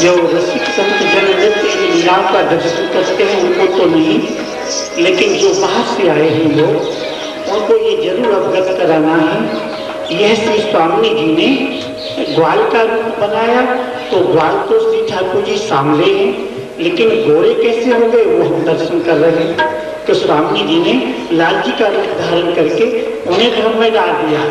जो रसिक संत जन नृत्य लीलाओं का दर्शन करते हैं उनको तो नहीं, लेकिन जो बाहर से आए हैं लोग उनको ये जरूर अवगत कराना है। यह श्री स्वामी जी ने ग्वाल का रूप बनाया, तो ग्वाल तो श्री ठाकुर जी सामने हैं, लेकिन गोरे कैसे हो गए वो हम दर्शन कर रहे हैं। तो स्वामी जी ने लाल जी का रूप धारण करके उन्हें घर में डाल दिया,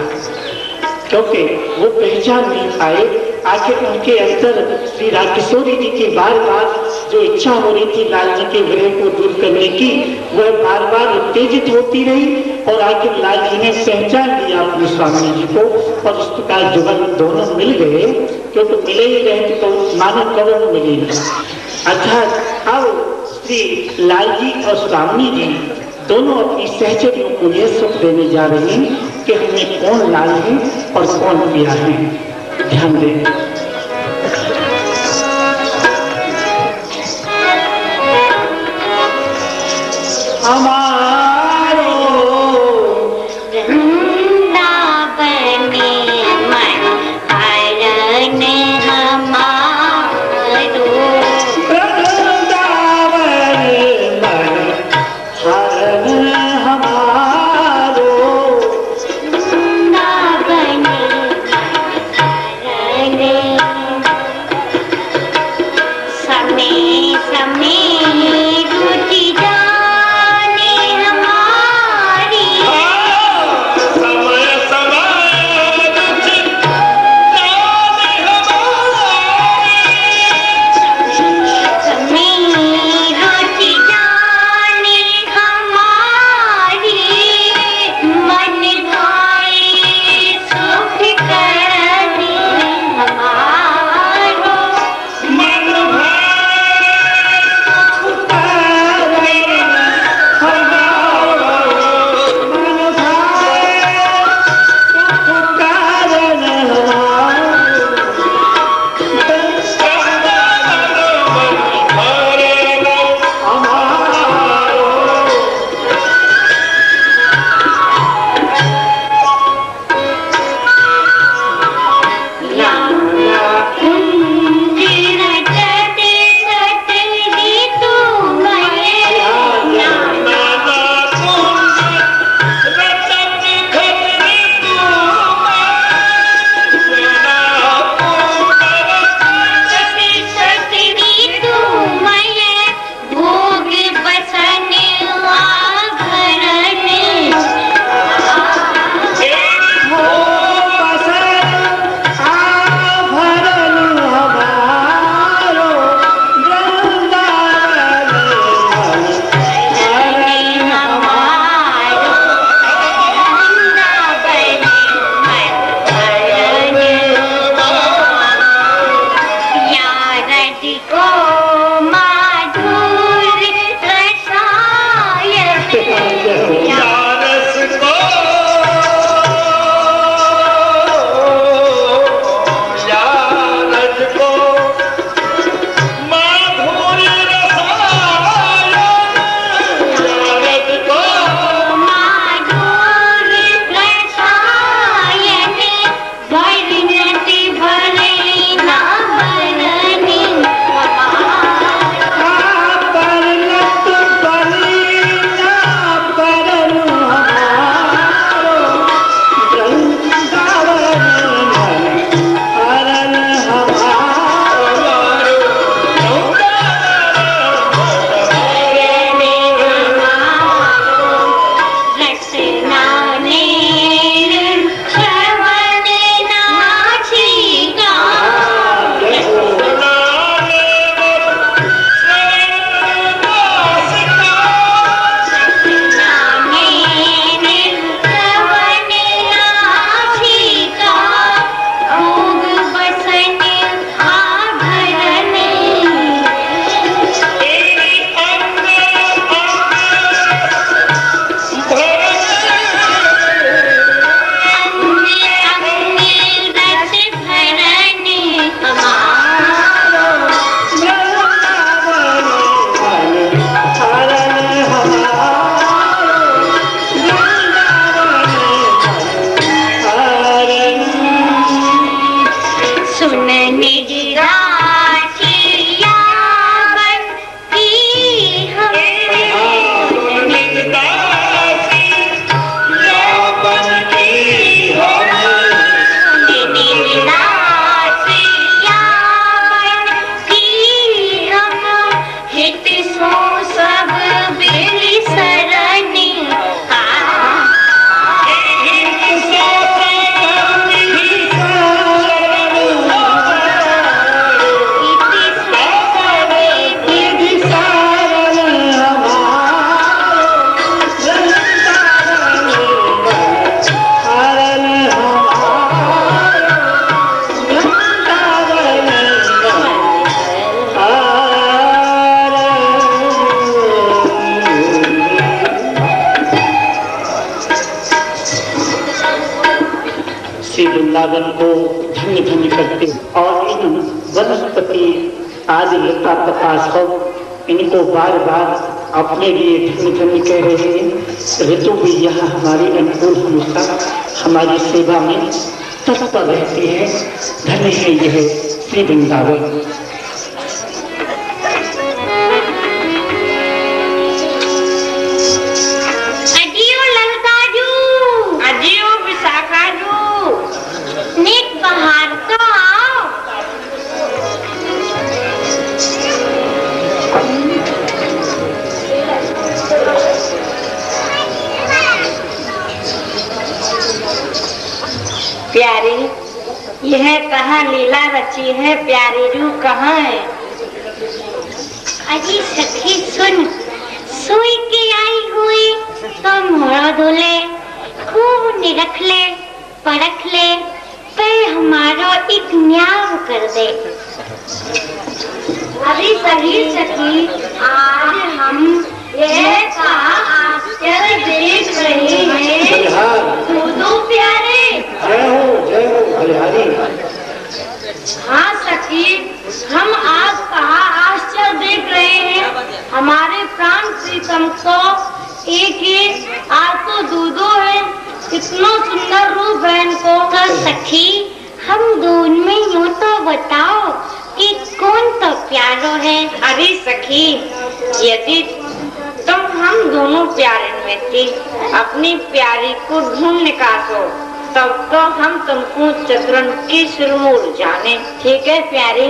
क्योंकि वो पहचान नहीं पाए। आखिर उनके अंदर श्री राकिशोरी जी की बार बार जो इच्छा हो रही थी लाल जी के विरह को दूर करने की, वह बार बार उत्तेजित होती रही और आखिर लाल जी ने पहचान लिया अपने स्वामी जी को और इस प्रकार जुगल दोनों मिल गए। क्योंकि मिले ही रहे तो मानव कौन मिलेगा। अर्थात अब श्री लाल जी और स्वामी जी दोनों अपनी सहचरियों को यह सुख देने जा रहे हैं कि हमें कौन लाल है और कौन पिया है। ध्यान दें। हमारो Yeah. वृंदावन को धन्य धन्य करते और इन वनस्पति आदि लता प्रकाश इनको बार बार अपने लिए धन्य धन्य कह रहे हैं। ऋतु भी यहाँ हमारी अनुकूल हमेशा हमारी सेवा में तत्पर रहती है। धन्य है यह श्री वृंदावन। प्यारी, यह कहाँ लीला रची है? प्यारी रू कहाँ है? अजी सखी सुन, सोई के आई हुई तो मोड़ा धोले, खूब निरख ले, परख ले, पर हमारा एक न्याय कर दे। अरे सही सखी, आज हम यह कहाँ आश्चर्य देख रहे हैं। दो प्यारे, जय हो बलिहारी। हाँ सखी, हम आज कहाँ आश्चर्य देख रहे हैं। हमारे प्राण प्रीतम को एक आज तो दो है, इतना सुंदर रूप है इनको। तो सखी हम दोनों में यूँ तो बताओ कि कौन तो प्यारो है? अरे सखी, यदि तुम हम दोनों प्यारे में थी, अपनी प्यारी को ढूंढ निकालो, तब तो हम तुमको चतुरन की सिरमूर जाने। ठीक है प्यारी,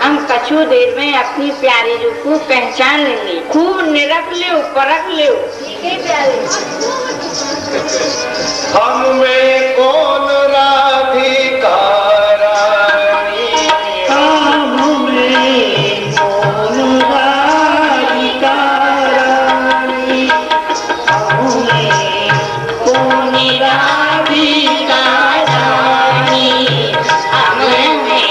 हम कछु देर में अपनी प्यारी रूप को पहचान लेंगे। खूब निरख लो, परख लो। ठीक है प्यारी। हम में कौन राधिका रानी, हम में कौन राधिका रानी, हम में कौन राधिका रानी, हम में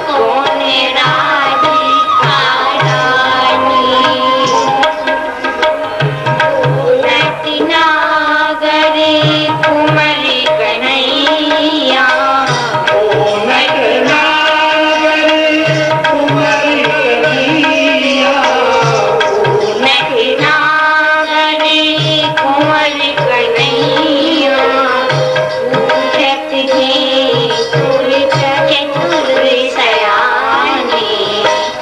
कौन राधिका रानी, नटनागरी कुमरी कन्हैया, नटनागरी कुमरी कन्हैया, पूछत है पूछत चतुर सयानी,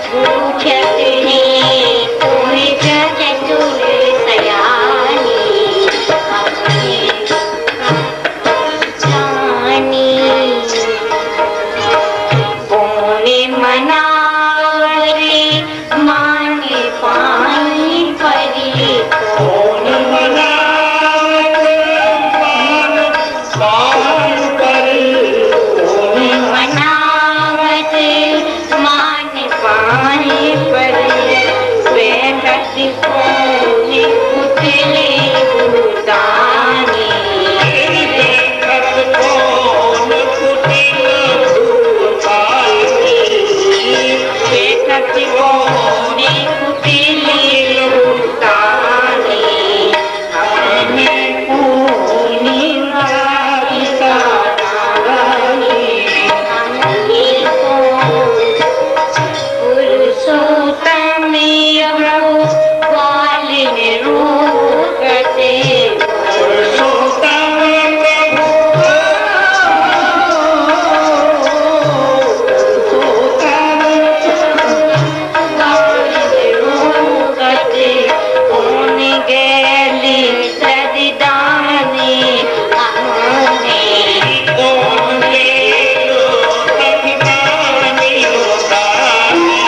पूछत है पूछत चतुर सयानी, जानी बोले मनावरे माने पानी परी, कौन मनावत पान पर, कौन मनावत मान पानी परी, बैठत कोने पुतले भूतानी, देखत कौन कुटिल भूतानी, बैठत कोने पुतले भूतानी, हमें कौन राधिका रानी, हमके को पुरुषोत्तम प्रभु ग्वालिन रूपते, पुरुषोत्तम प्रभु, ग्वालिन रूपते, कौन गेली सदिदानी, हमने कौन लेलो तभिमानी होतानी,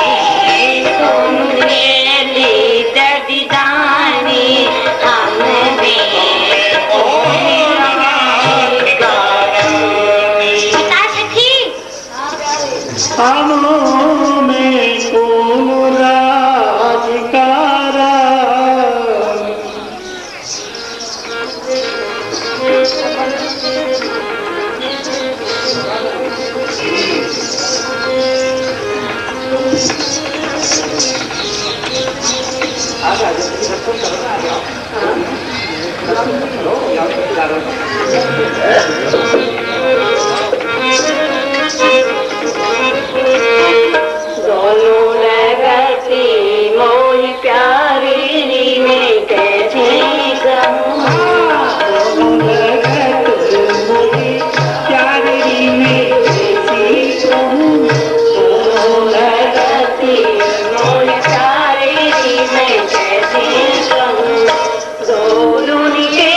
कौन गेली सदिदानी, हमने कौन राधिका रानी, बता सखी हम में कौन राधिका रानी। लगती मोही प्यारी नी मैं कैसे कहूँ। प्यारी में कैसी कहूँ, लगती मोही प्यारी नी मैं कैसे कहूँ। दोनों के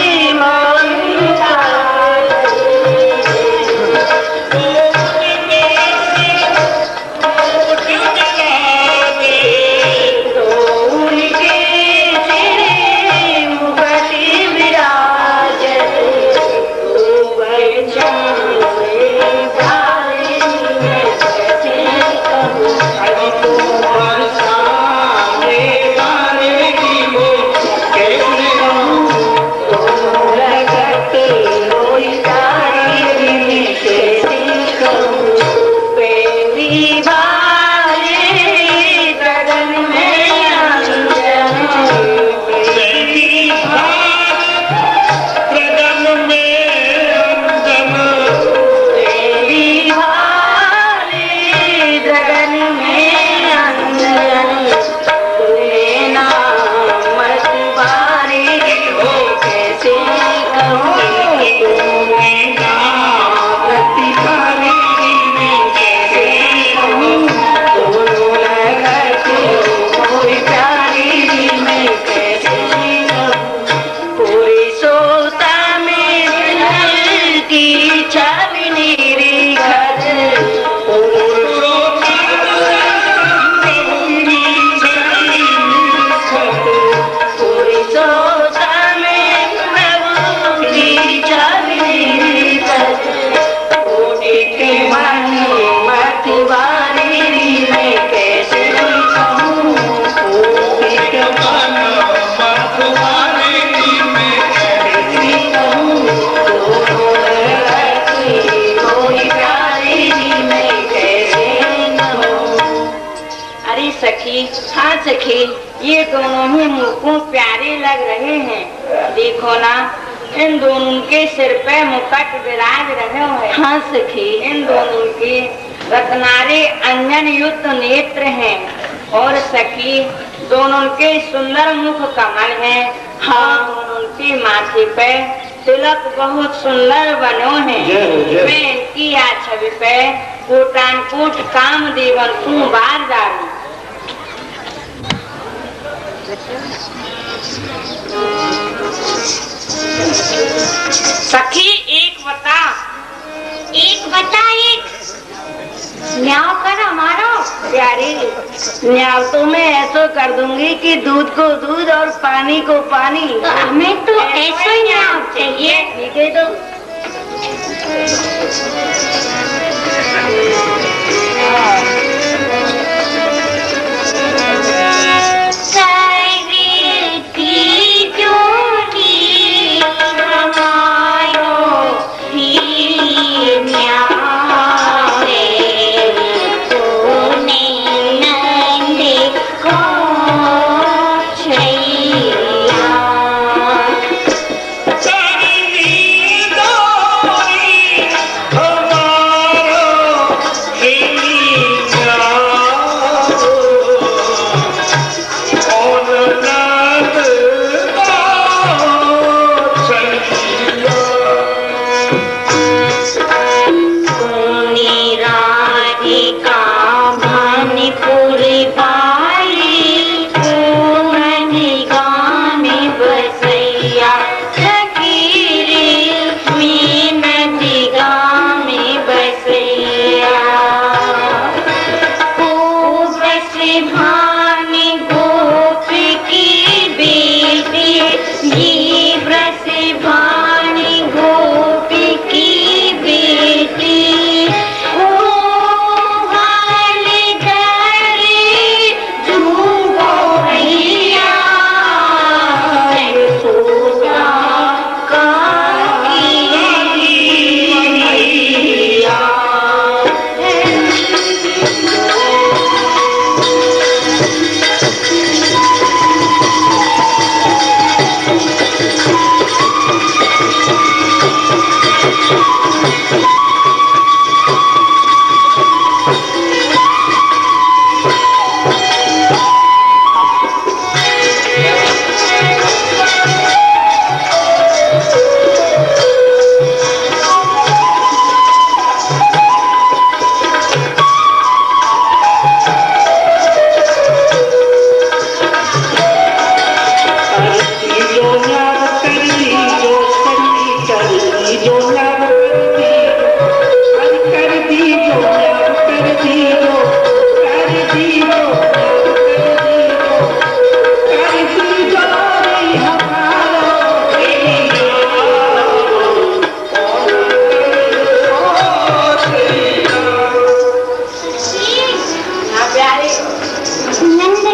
सिर मांगता सखी, ये दोनों ही मुझको प्यारे लग रहे हैं। देखो ना, इन दोनों के सिर पे मुकुट विराज रहे हैं। हाँ सखी, इन दोनों के रत्नारे अंजन युक्त नेत्र हैं। और सखी, दोनों के सुंदर मुख कमल हैं। हाँ, दोनों के माथे पे तिलक बहुत सुंदर बनो हैं। मैं इनकी छवि पे कोटान कोट काम देवन को बार डालू। सखी एक बता एक न्याव कर हमारा प्यारी। न्याव तो मैं ऐसा कर दूंगी कि दूध को दूध और पानी को पानी। हमें तो ऐसा ही न्याव चाहिए। ठीक है तो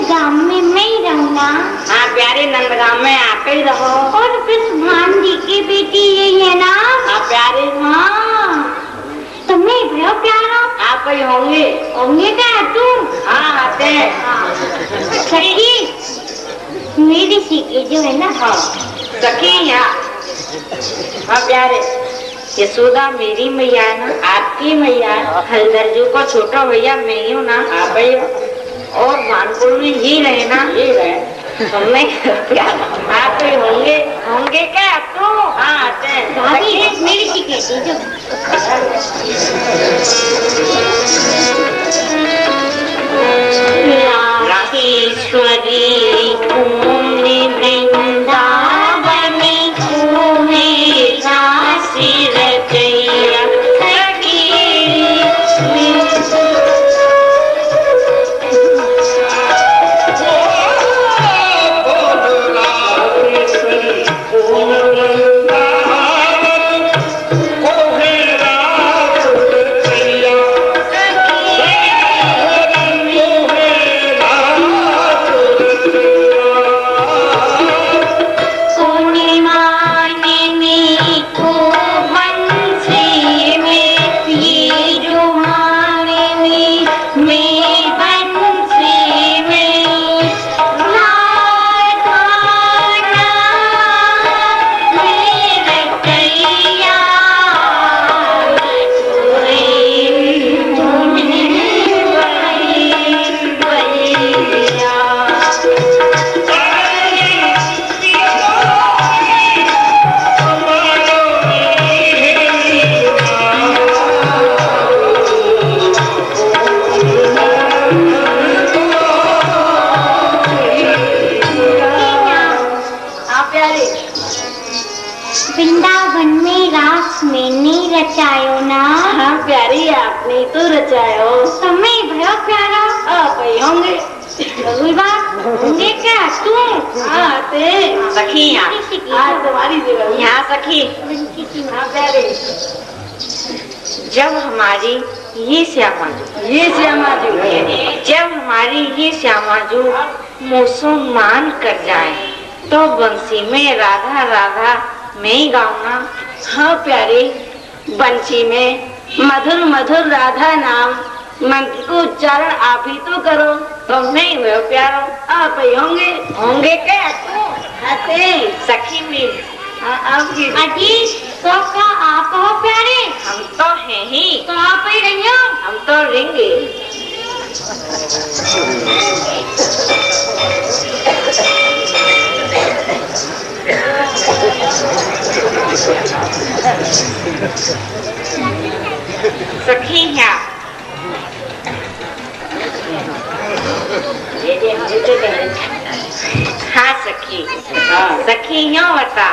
नंदगाम में मैं ही रहूँगा। हाँ प्यारे, नंदगाम में आप ही रहो। और विश्वान जी की बेटी यही है ना? हाँ प्यारे। हाँ, तुम्हें भयो प्यारा आप ही होंगे। होंगे क्या तुम? हाँ आते हैं। सखी, मेरी सीखी जो है ना, हाँ सखी यहाँ। हाँ प्यारे, यशोदा मेरी मैया है ना? आपकी मैया है। हलदरजू को छोटा भैया मैं ही हूँ ना? आप ही हो। और भानपुर में ही रहे ना? ही रहे। तुमने क्या आप ही होंगे? होंगे क्या तू? हाँ आते हैं। भाभी मेरी सीखी जो राधेश्वरी घूमने वृंदावन घूमे राशि रचैया वृंदावन में रास मैंने रचायो ना? हाँ प्यारी, आपने तो रचायो। समय भयो प्यारा आप ही होंगे। होंगे क्या तुम? हाँ आते। सखी यहाँ। हाँ तुम्हारी जगह यहाँ सखी। हाँ प्यारे, जब हमारी ये श्यामाजू जब हमारी ये श्यामाजू मुसलमान कर जाए तो बंसी में राधा राधा मैं ही गाऊंगा। हाँ प्यारे, बंसी में मधुर मधुर राधा नाम मंत्र को उच्चारण आप ही तो करो। तुम नहीं हुए प्यारो, आप ही होंगे क्या? आते सखी में। आपकी अजी तो क्या आप हो प्यारे? हम तो हैं ही। तो आप ही रहियो। हम तो रहेंगे। सखी क्या? हाँ सखी। सखी यहाँ बता,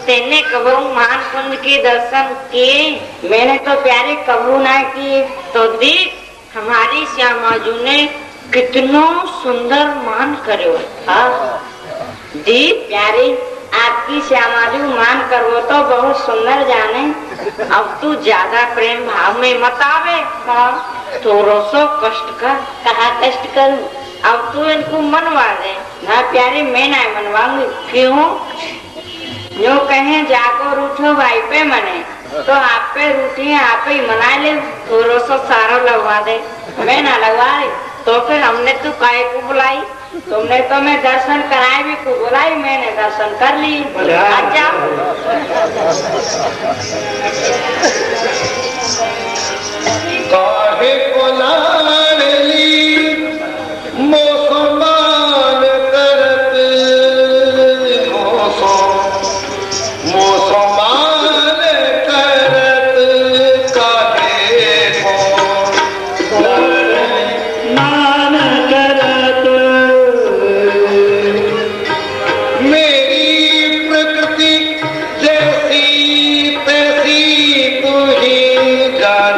तेने कबू मान कुंज के दर्शन किए? मैंने तो प्यारे कबू ना किए। तो देख, हमारी श्यामाजू ने कितना सुंदर मान करो। देख प्यारे, आपकी श्यामाजू मान करो तो बहुत सुंदर जाने। अब तू ज्यादा प्रेम भाव में मत आवे। थोड़ा सो कष्ट कर। कहा कष्ट करूं? अब तू इनको मनवा दे ना प्यारे, मैं ना मनवाऊंगी। क्यों? जो कहे जाको रूठो भाई पे मने, तो आप पे रूठी आप ही मना ले। थोड़ा सा सारा लगवा दे। मैं ना लगवा रही तो फिर हमने तू काहे को बुलाई? तुमने तो मैं दर्शन कराए भी को बुलाई, मैंने दर्शन कर ली। अच्छा काहे को लाडली मोसमान करत, मोसमान करत, काहे को मान करत। मेरी प्रकृति जैसी तैसी तू ही जान।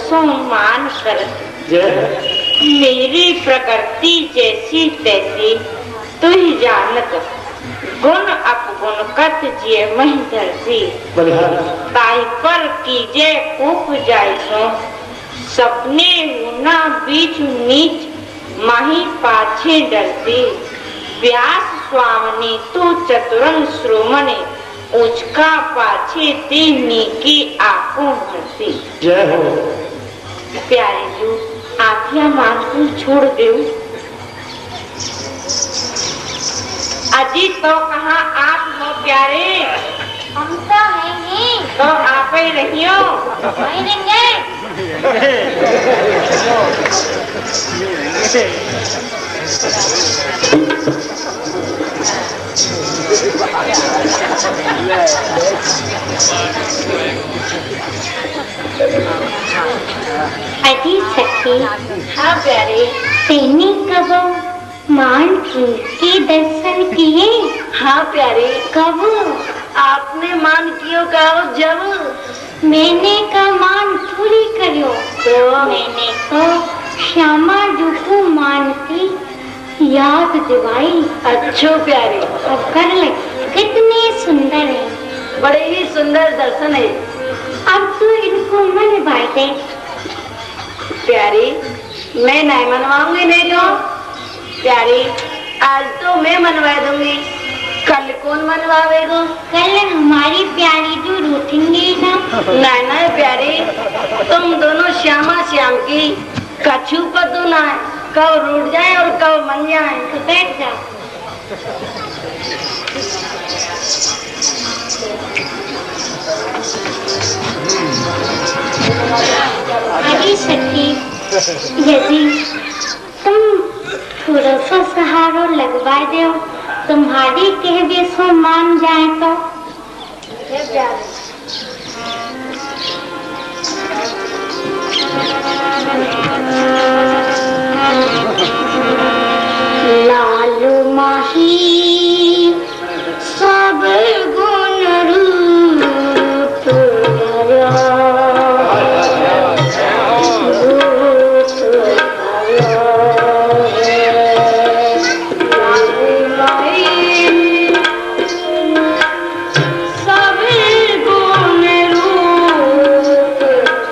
सो मान करत। जय मेरी प्रकृति जैसी तैसी तू ही जानत, गुण अपगुण कत जिये मही धरती। बलिहार ताई पर कीजे कूप जाय सो, सपने मुना बीच नीच माही पाछे डरती। व्यास स्वामिनी तू चतुरन श्रोमणि, उचका पाछे ते नीकी आंखों भरती। जय हो। प्यारे जो आज्ञा मांगू छोड़ दो। अजी तो कहाँ आप हो प्यारे? हम तो है ही। तो आप ही रहियो। वही रहेंगे। अजी सखी, हाँ प्यारे। तेने कब मान के दर्शन किए? हाँ प्यारे। कब? आपने मान कियो कहो जब मैंने का मान पूरी करियो। तो मैंने तो श्यामा जी को मान की याद दिवाई। अच्छो प्यारे, अब कर लगे कितने सुंदर है, बड़े ही सुंदर दर्शन है। अब तो इनको मन बांटे। प्यारी मैं नहीं मनवाऊंगी, नहीं तो प्यारी आज तो मैं मनवा दूंगी, कल कौन मनवावेगा? कल हमारी प्यारी जो रूठेंगे ना। नहीं नहीं प्यारी, तुम दोनों श्यामा श्याम की कछु पता ना है, कब रूठ जाए और कब मन जाए। तो बैठ जाओ। अरे सखी, यदि तुम थोड़ा सा सहारा लगवा दो, तुम्हारी कहवे सो मान जाए तो। लालू माही सब गुण रूप धरा, रूप धरा है। लालू माही सब गुण रूप धरा।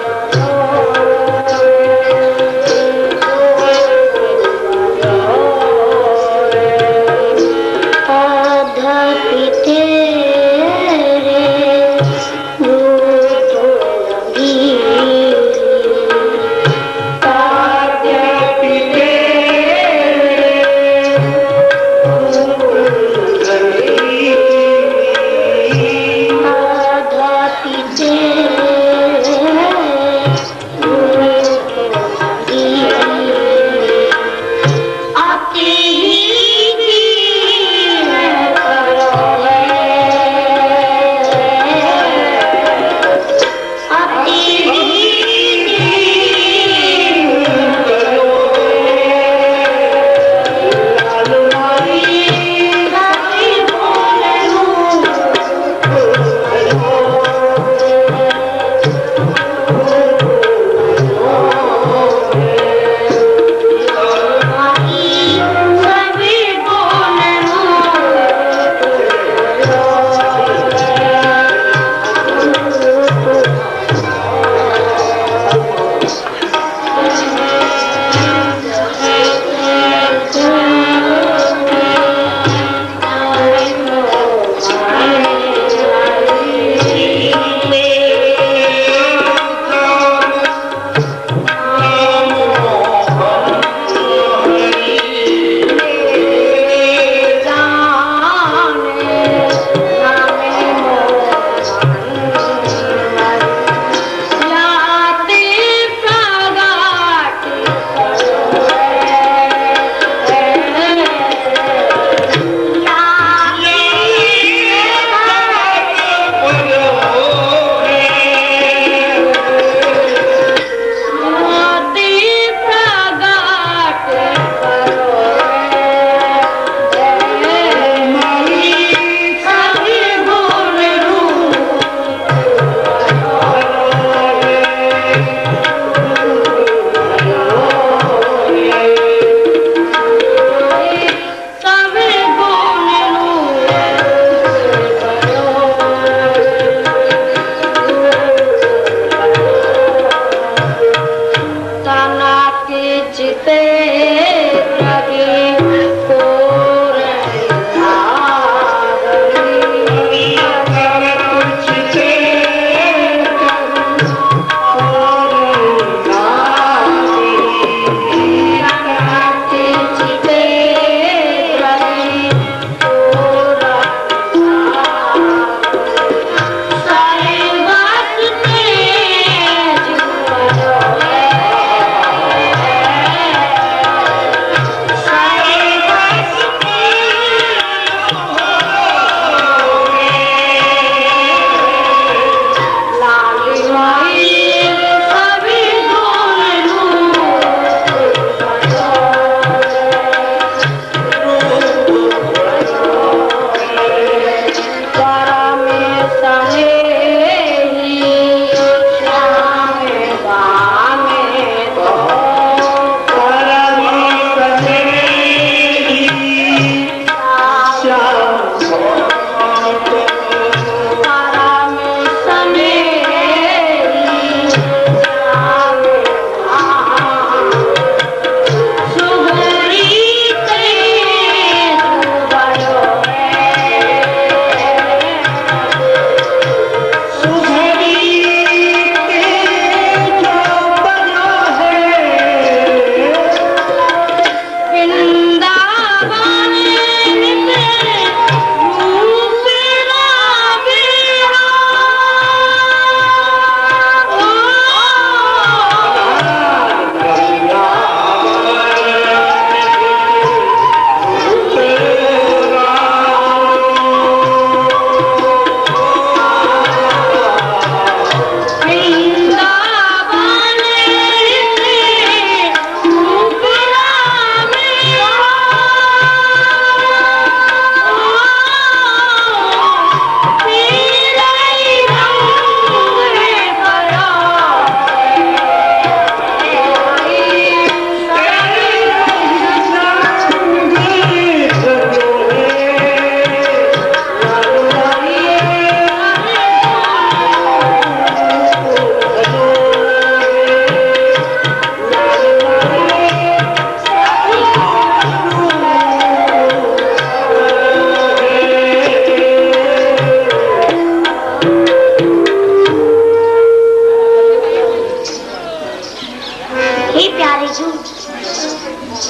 राजू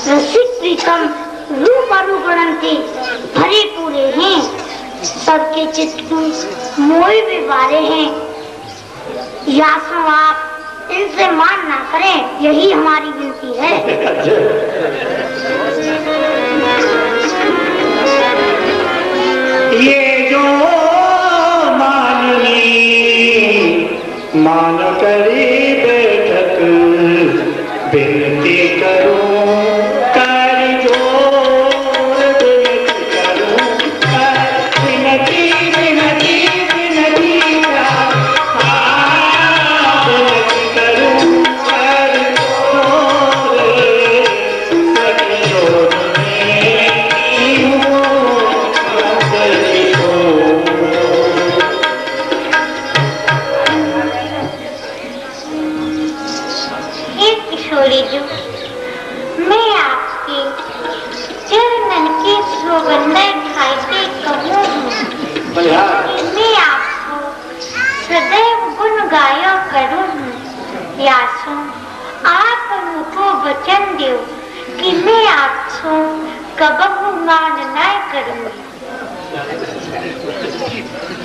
रसिक प्रीतम रूपारू गणंती भरे पूरे हैं, सबके चित्त मोह भी बारे हैं। यासो आप इनसे मान ना करें, यही हमारी विनती है। ये जो माननी मान करी बैठक विनती करूं कर जोर विनती करूं विनती विनती विनती विनती करूं कर जोर किशोरी जी, मैं आपके चरणन के सुगंध खाते कहूँ हूँ, मैं आपको सदैव गुण गाया करूँ हूँ। यासो आप मुझको वचन दो कि मैं आपको कबहू मान न करूँगी।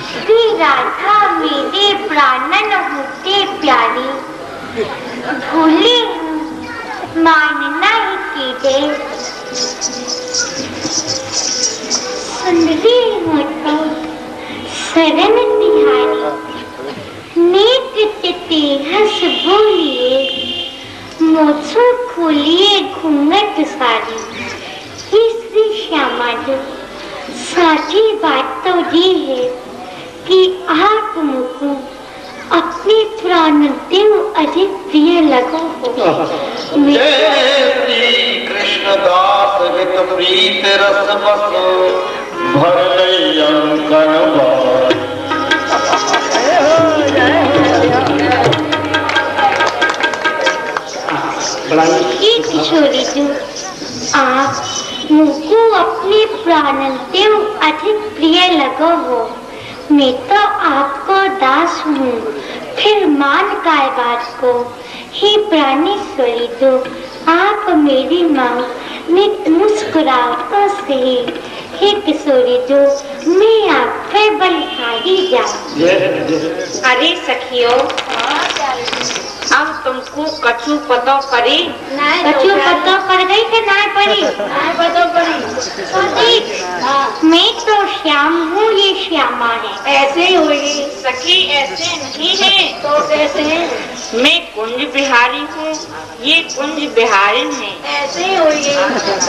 श्री राधा मेरे प्राणन होते प्यारी, भूले मानना ही कीजिए। सुंदरी मोती शरण तिहारी, नेक चिते हंस बोलिए, मोछो खोलिए घूंघट सारी। श्री श्यामा जी, साची बात तो ये है कि आप मुझको अपने प्राण देव अधिक प्रिय लगो हो। जय श्री कृष्ण दास हित प्रीत रस बस भर लई अंकन बार। ये किशोरी जी, आप मुझको अपने प्राण देव अधिक प्रिय लगो हो। मैं तो आपको दास हूँ, फिर मान काय बात को। हे प्राणेश्वरी दो, आप मेरी मांग नित मुस्कुराहटों से। हे किशोरी दो, मैं आप पे बलिहारी जाऊँ। अरे सखियो, अब तुमको कछु पतो पड़ी? कछु पतो पड़ गई कि ना पड़ी? नहीं पतो पड़ी। तो देख, मैं तो श्याम हूँ, ये श्यामा है। ऐसे ही होगी सखी, ऐसे नहीं है तो कैसे है? मैं कुंज बिहारी हूँ, ये कुंज बिहारी है। ऐसे ही होगी।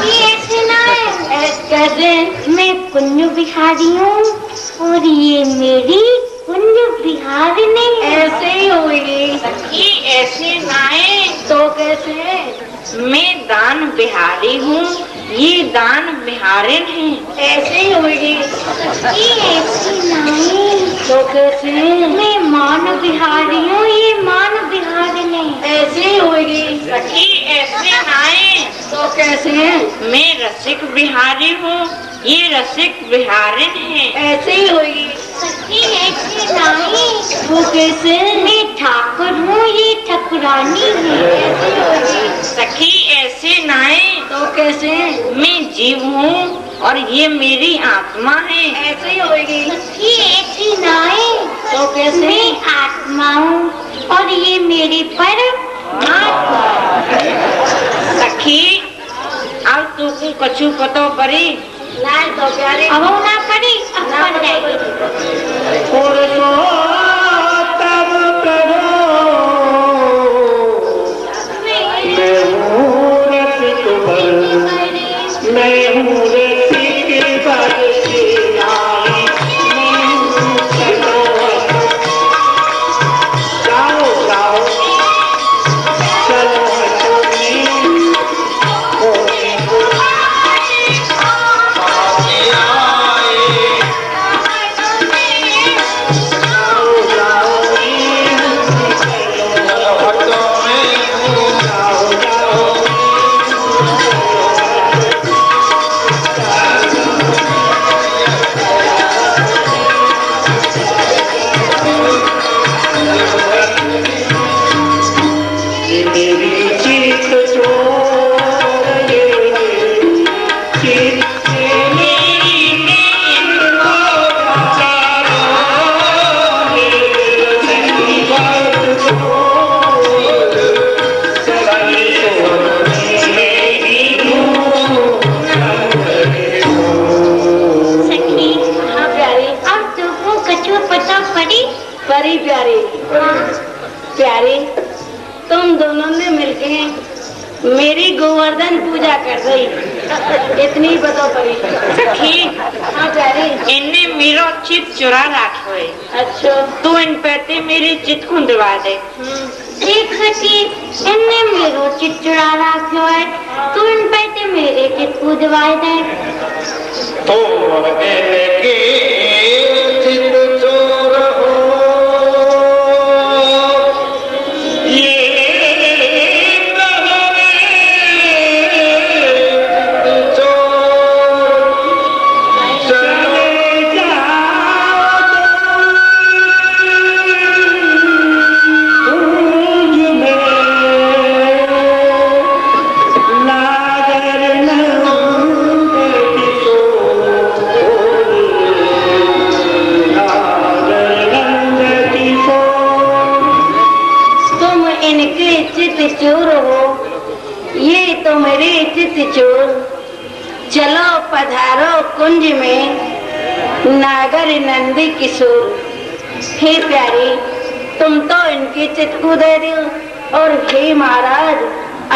ये ऐसे ना है। कैसे? मैं कुंज बिहारी हूँ और ये मेरी कुंज बिहारी नहीं। ऐसे ही होगी सखी, ऐसे ना है तो कैसे है? मैं दान बिहारी हूँ, ये दान बिहारिन है। ऐसे ही होगी। ये ऐसे ना है तो कैसे है? मैं मान बिहारी हूँ, ये मान बिहारी नहीं। ऐसे ही होगी सखी, ऐसे ना है तो कैसे है? मैं रसिक बिहारी हूँ, ये रसिक बिहारिन है। ऐसे ही होगी सखी, ऐसे ना है तो कैसे? मैं ठाकुर हूँ, ये ठाकुरानी है। ऐसे ही होगी सखी, ऐसे ना है तो कैसे? मैं जीव हूँ और ये मेरी आत्मा है। ऐसे ही होगी सखी, ऐसे ना है तो कैसे? मैं आत्मा हूँ और ये मेरी परमात्मा। सखी, अब तुमको कछु पतो पड़ी? नहीं तो प्यारे, अब वो ना पड़ी, अब पड़ जाएगी। तब करो मैं हूँ रसिक भर, मैं हूँ रसिक भर की नारी, मैं हूँ सरोवर। जाओ जाओ चलो ये मेरी चित चोर, ये चित परी प्यारी, प्यारी तुम दोनों ने मिलके मेरी गोवर्धन पूजा कर दी, इतनी बताओ परी। ठीक। हाँ प्यारी, इनने मेरो चित चुरा रखो है। अच्छा तू इन पैते मेरी चित को दिवा दे। देख सकी इनने मेरो चित चुरा रखो है, तू इन पैते मेरे चित को दिवा दे। तुम इनके चित चोर हो, चोर हो, ये तो मेरे चित चोर। चलो पधारो कुंज में नागर नंदी किशोर। हे प्यारी तुम तो इनकी चित को दे दो, और हे महाराज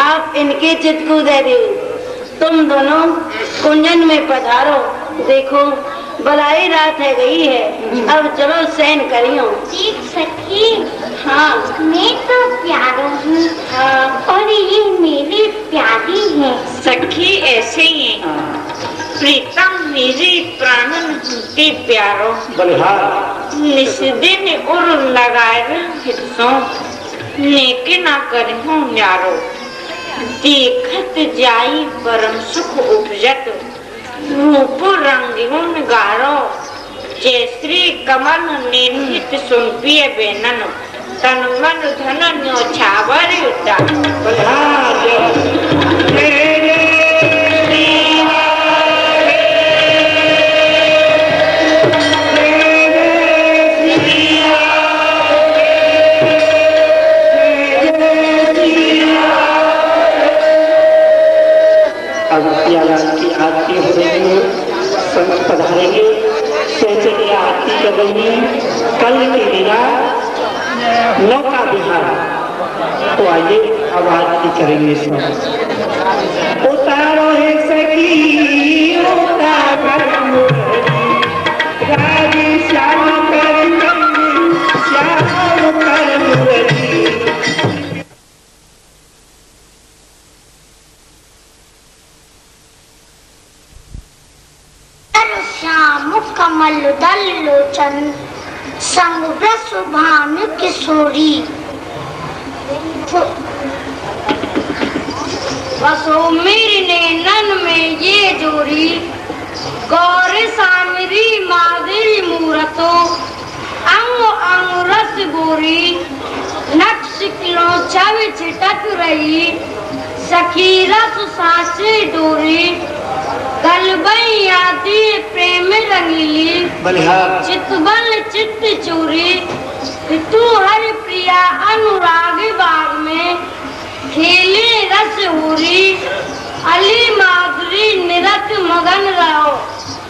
आप इनके चित को दे दो। तुम दोनों कुंजन में पधारो, देखो बलाई रात है गई है, अब चलो शयन करियो। ठीक सखी। हाँ मैं तो प्यारो हूँ। हाँ और ये मेरी प्यारी है। सखी ऐसे ही है। प्रीतम मेरी प्राणन के प्यारो, बलिहार निस्दिन उर लगाए हिस्सों नेके ना करे हूँ न्यारो। देखत जाई परम सुख उपजत, रूप रंगिन गारो। जयश्री कमल निर्हित सुनपिए बेनन, तन मन धन न्योछावर उता। की आरती हो रही है, संत पधारेंगे, सोचेंगे आरती कर रही है। कल की दिना नौका बिहार, तो आइए अब आरती करेंगे। सब उतारो है सखी उतार राजी श्याम कर श्याम कर मुरली। श्याम कमल दल लोचन संग ब्रस भानु किशोरी। बसो मेरी नैनन में ये जोरी, गौर सामरी माधुरी मूरतो। अंग अंग रस गोरी, नक्श किलो छव छिटक रही। सखी रस सासे डोरी, गलबई आदि प्रेम रंगीली। चितबल चित्त चोरी, तू हर प्रिया अनुराग बाग में। खेले रस होरी, अली माधुरी निरत मगन रहो।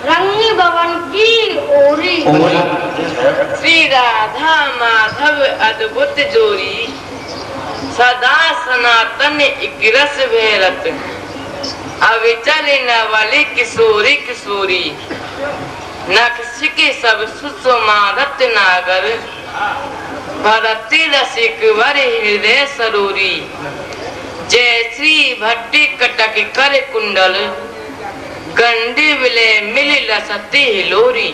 रंग भवन की ओरी, श्री राधा माधव अद्भुत जोरी। सदा सनातन एक रस भेरत, अविचल न वाली किशोरी किशोरी। नक्श के सब सुषमारत नागर, भरती रसिक वर हृदय सरोरी। जय श्री भट्टी कटक कर कुंडल, गंडी विले मिल लसती हिलोरी।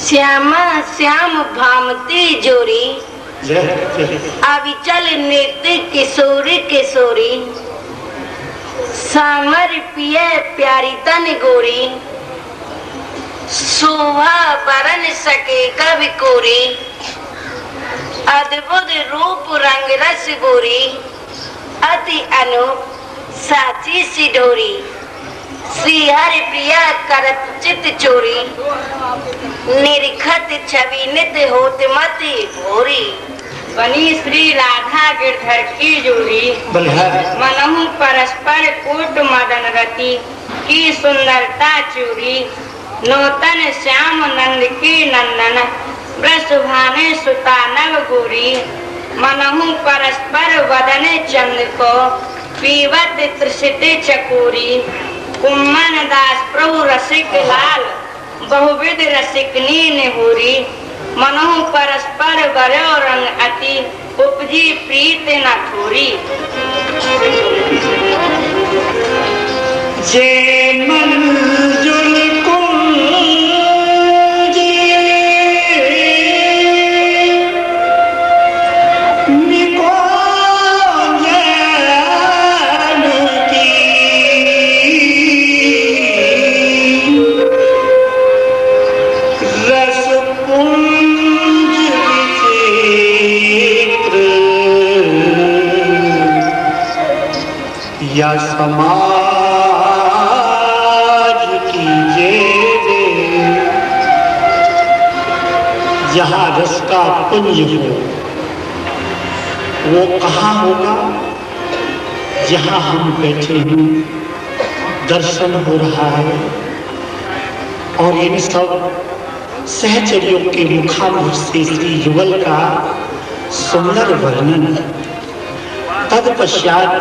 श्यामा श्याम भामती जोरी, अविचल नृत्य किशोरी किशोरी। सामर पिय प्यारी तन गोरी, शोभा बरन सके कवि कोरी। अद्भुत रूप रंग रस गोरी, अति अनूप साची सी डोरी, श्री हरि प्रिया करत चित चोरी, निरखत छवि नित होत मति भोरी। बनी श्री राधा गिरधर की जोड़ी, मनहु परस्पर कूट मदन रति, की सुंदरता चूरी, नूतन श्याम नंद की नंदन, ब्रस भाने सुता नव गोरी, मनहु परस्पर वदन चंद को, पीवत त्रिषित चकोरी, कुम्मन दास प्रभु रसिक लाल, बहुविध रसिकनी नेहुरी, मनहु परस्पर बरो रंग अति, उपजी प्रीत न थोरी। जे मंजुल या समाज की जे जहाँ रस का पुंज हो, वो कहाँ होगा? जहाँ हम बैठे हैं, दर्शन हो रहा है और इन सब सहचर्यों के मुखामुख से श्री युगल का सुंदर वर्णन। तत्पश्चात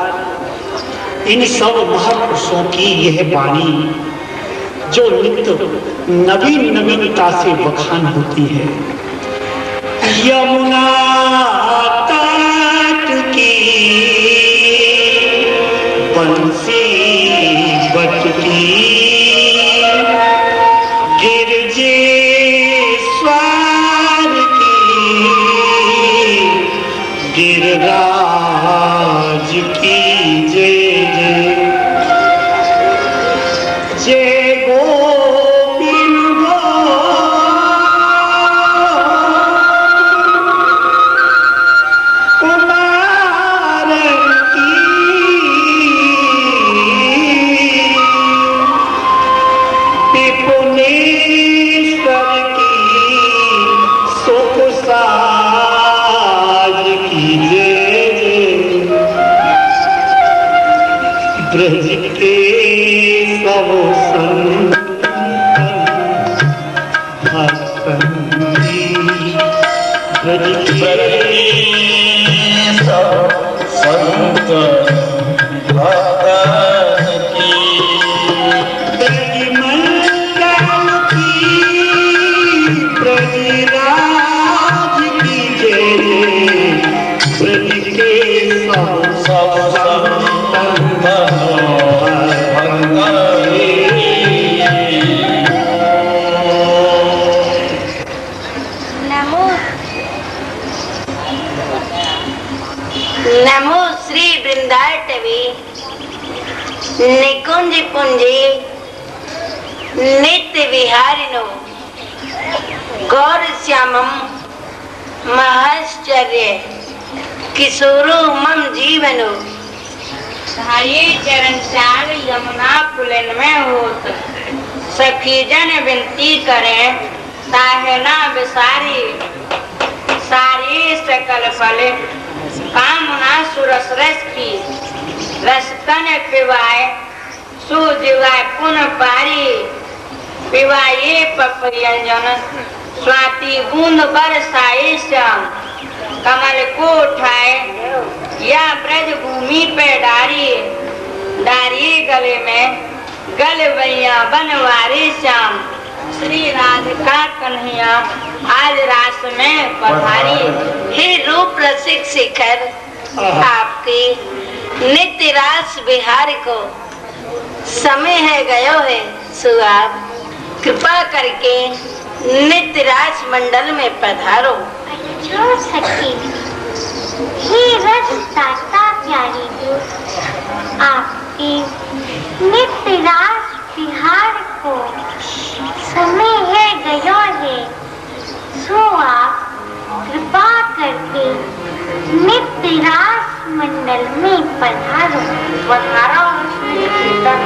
इन सब महापुरुषों की यह वाणी जो नित्य नवीन नवीनता से बखान होती है। यमुना तट की बंसी बटकी, गिरजे स्वार की गिरराज की ब्रज के सब संत नमो श्री वृंदाटवी निकुंज पुंजी नित्य विहारिणो गौर श्यामम महश्चर्य किशोरो मम जीवनो। धाये चरण चाल यमुना पुलन में होत, सखी जन विनती करें ताहे ना बिसारी, सारी सकल फल कामना सुरस रस की, रस तन पिवाए सुजीवाए पुन पारी, पिवाए पपयंजन स्वाति बूंद बरसाए श्याम, कमल को उठाए या ब्रज भूमि पे डारी, डारी गले में गल बैया बनवारी श्याम, श्री राधिका कन्हैया आज रास में पधारी। हे रूप रसिक शिखर आपकी नित्य रास विहार को समय है गयो है, सो आप कृपा करके नित्य रास मंडल में पधारो। अच्छा सखी, हे रस दाता प्यारी जो आपकी नित्य रास विहार को समय है गयो है, सो आप कृपा करके नित्य रास मंडल में पधारो। पधारो कीर्तन।